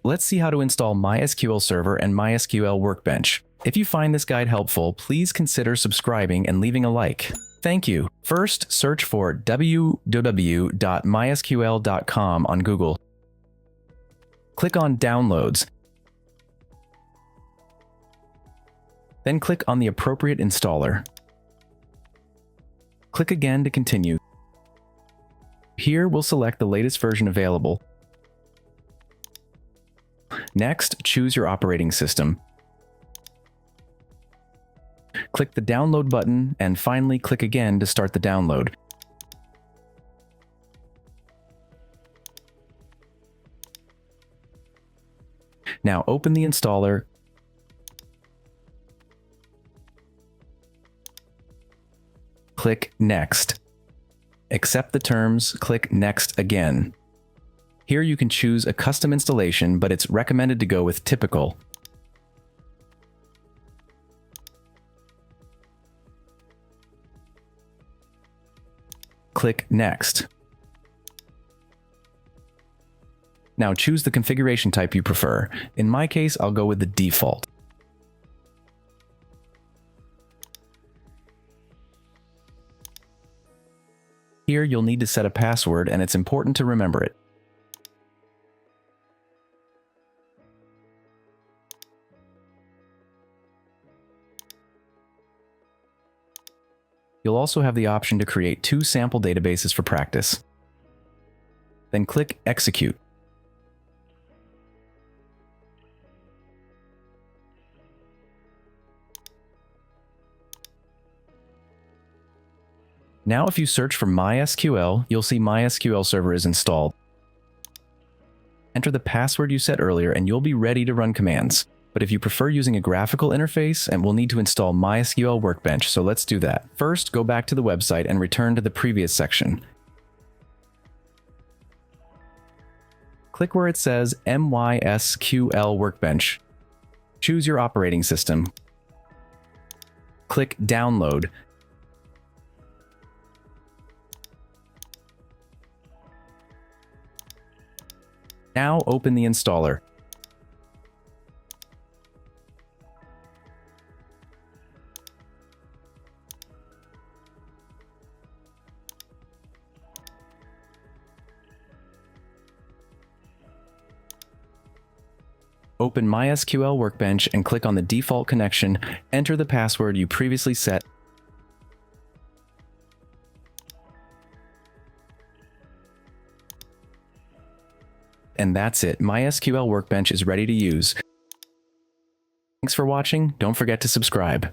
Let's see how to install MySQL Server and MySQL Workbench. If you find this guide helpful, please consider subscribing and leaving a like. Thank you. First, search for www.mysql.com on Google. Click on Downloads. Then click on the appropriate installer. Click again to continue. Here, we'll select the latest version available. Next, choose your operating system. Click the Download button, and finally click again to start the download. Now open the installer. Click Next. Accept the terms, click Next again. Here you can choose a custom installation, but it's recommended to go with typical. Click Next. Now choose the configuration type you prefer. In my case, I'll go with the default. Here you'll need to set a password, and it's important to remember it. You'll also have the option to create 2 sample databases for practice. Then click Execute. Now if you search for MySQL, you'll see MySQL Server is installed. Enter the password you set earlier and you'll be ready to run commands. But if you prefer using a graphical interface, and we'll need to install MySQL Workbench, so let's do that. First, go back to the website and return to the previous section. Click where it says MySQL Workbench. Choose your operating system. Click Download. Now open the installer. Open MySQL Workbench and click on the default connection. Enter the password you previously set. And that's it. MySQL Workbench is ready to use. Thanks for watching. Don't forget to subscribe.